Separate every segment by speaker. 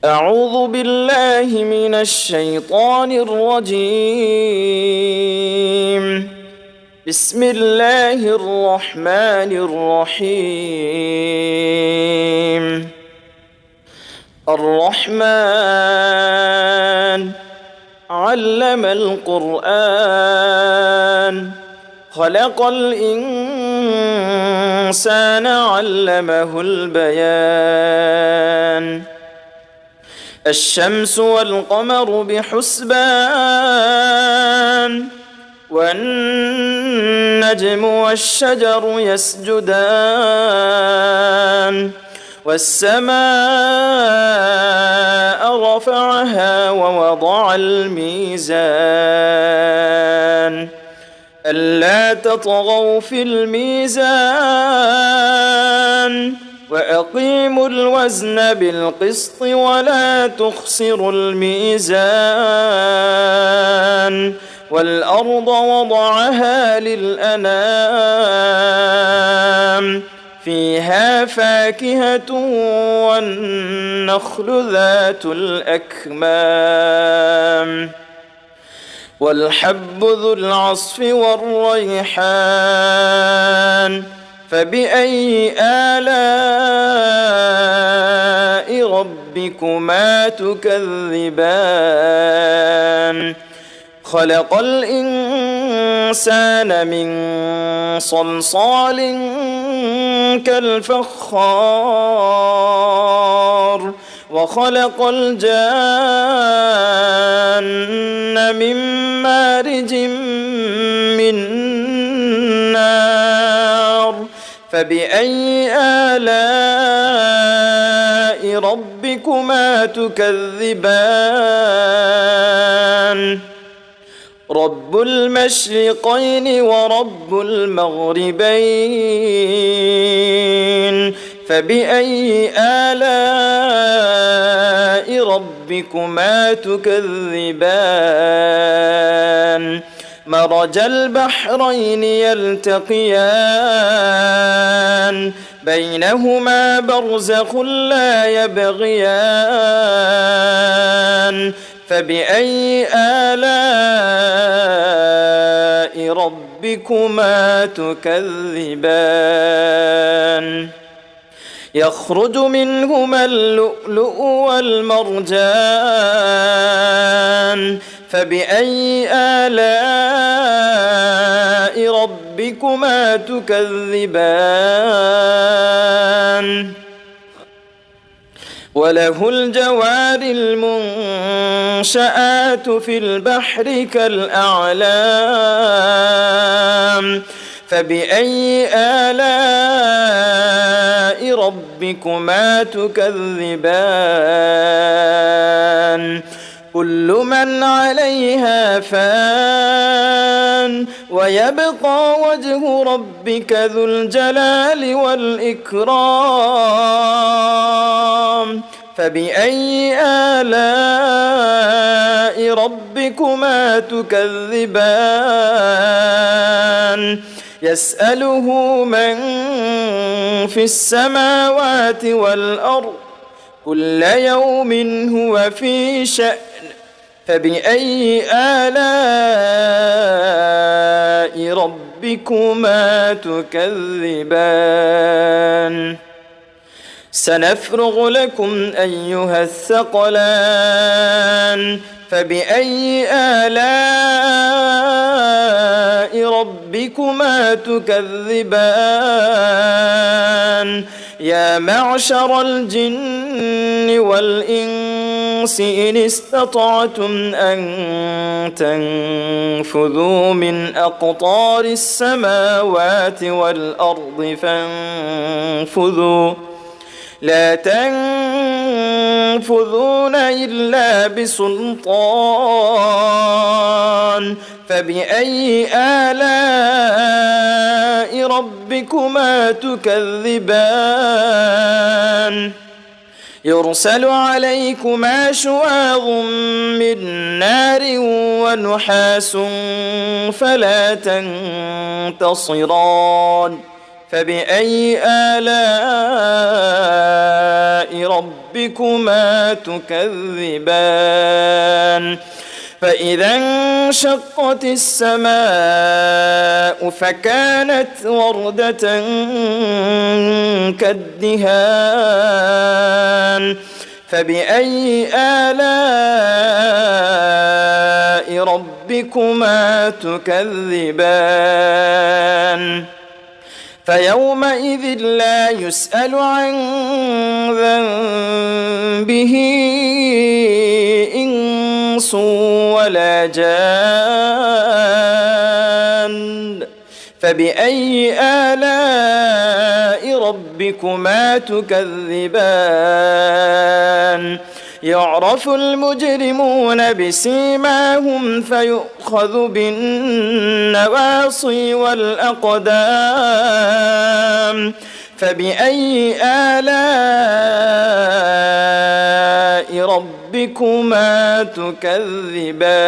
Speaker 1: أعوذ بالله من الشيطان الرجيم. بسم الله الرحمن الرحيم. الرحمن علم القرآن خلق الإنسان علمه البيان. الشمس والقمر بحسبان والنجم والشجر يسجدان والسماء رفعها ووضع الميزان ألا تطغوا في الميزان وأقيموا الوزن بالقسط ولا تخسروا الميزان والأرض وضعها للأنام فيها فاكهة والنخل ذات الأكمام والحب ذو العصف والريحان فبأي آلاء ربكما تكذبان خلق الإنسان من صلصال كالفخار وخلق الجان من مارج من نار فبأي آلاء ربكما تكذبان رب المشرقين ورب المغربين فبأي آلاء ربكما تكذبان مرج البحرين يلتقيان بينهما برزخ لا يبغيان فبأي آلاء ربكما تكذبان يخرج منهما اللؤلؤ والمرجان فبأي آلاء ربكما تكذبان وله الجوار المنشآت في البحر كالأعلام فبأي آلاء ربكما تكذبان كل من عليها فان ويبقى وجه ربك ذو الجلال والإكرام فبأي آلاء ربكما تكذبان يسأله من في السماوات والأرض كل يوم هو في شأن فبأي آلاء ربكما تكذبان سنفرغ لكم أيها الثقلان فبأي آلاء ربكما تكذبان يا معشر الجن والإنس إن استطعتم أن تنفذوا من أقطار السماوات والأرض فانفذوا لا تنفذون إلا بسلطان فبأي آلاء ربكما تكذبان يرسل عليكما شواظ من نار ونحاس فلا تنتصران فبأي آلاء ربكما تكذبان فإذا انشقت السماء فكانت وردة كالدهان فبأي آلاء ربكما تكذبان فيومئذ لا يسأل عن ذنبه إنس ولا جان فبأي آلاء ربكما تكذبان يعرف المجرمون بسيماهم فيؤخذ بالنواصي والأقدام فبأي آلاء ربكما تكذبان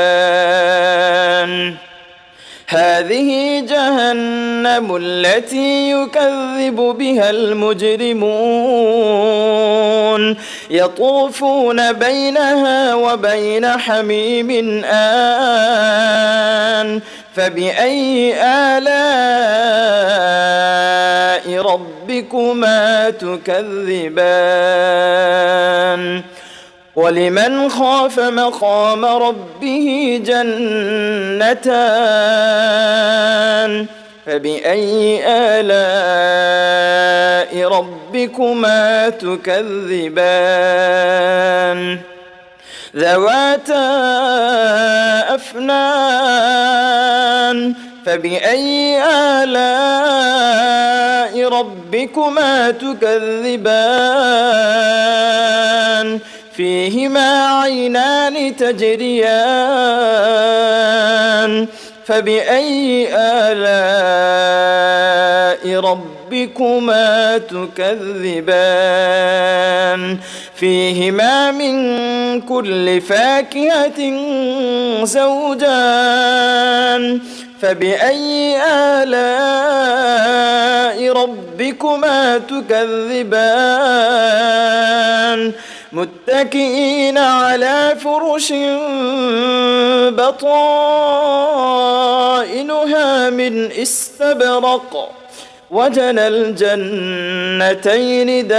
Speaker 1: هذه جهنم التي يكذب بها المجرمون يطوفون بينها وبين حميم آن فبأي آلاء ربكما تكذبان ولمن خاف مقام ربه جنتان فبأي آلاء ربكما تكذبان ذواتا أفنان فبأي آلاء ربكما تكذبان فيهما عينان تجريان فبأي آلاء ربكما تكذبان فيهما من كل فاكهة زوجان فبأي آلاء ربكما تكذبان متكئين على فرش بطائنها من استبرق وجنى الجنتين دان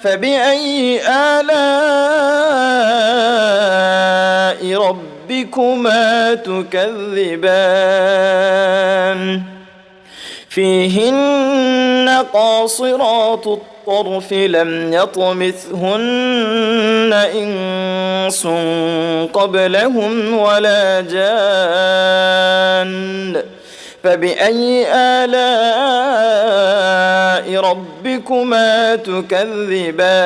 Speaker 1: فبأي آلاء ربكما تكذبان فيهن قاصرات الطرف لم يطمثهن إنس قبلهم ولا جان فبأي آلاء ربكما تكذبان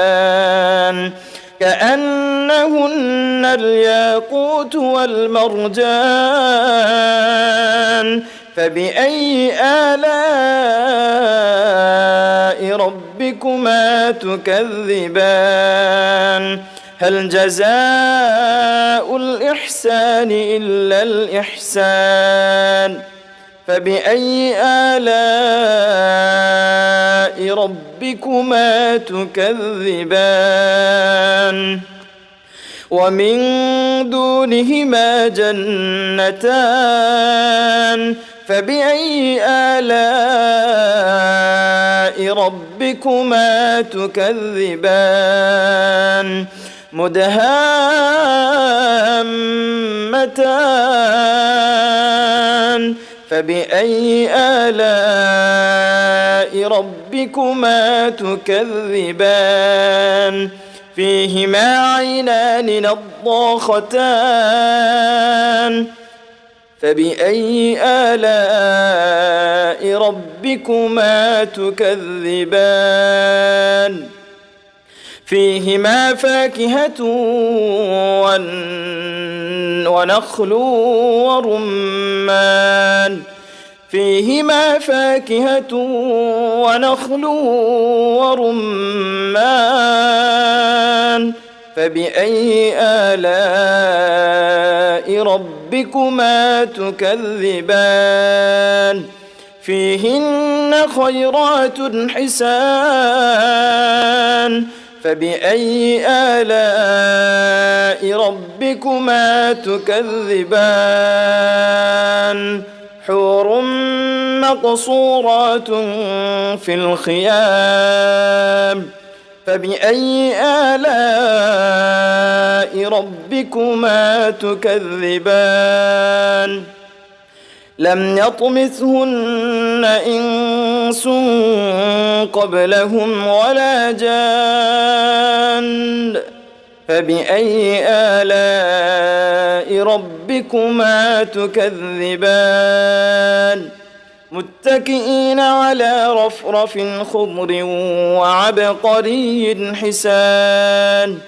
Speaker 1: كأنهن الياقوت والمرجان فبأي آلاء ربكما تكذبان هل جزاء الإحسان إلا الإحسان فبأي آلاء ربكما تكذبان ومن دونهما جنتان فبأي آلاء ربكما تكذبان مدهامتان فبأي آلاء ربكما تكذبان فيهما عينان نضاختان فبأي آلاء ربكما تكذبان فيهما فاكهة ونخل ورمان فيهما فاكهة ونخل ورمان فبأي آلاء ربكما تكذبان فيهن خيرات حسان فبأي آلاء ربكما تكذبان حور مقصورات في الخيام فبأي آلاء ربكما تكذبان لم يطمثهن إنس قبلهم ولا جان فبأي آلاء ربكما تكذبان متكئين على رفرف خضر وعبقري حسان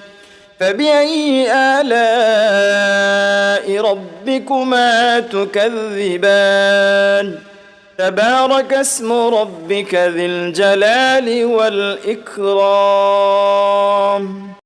Speaker 1: فبأي آلاء ربكما تكذبان تبارك اسم ربك ذي الجلال والإكرام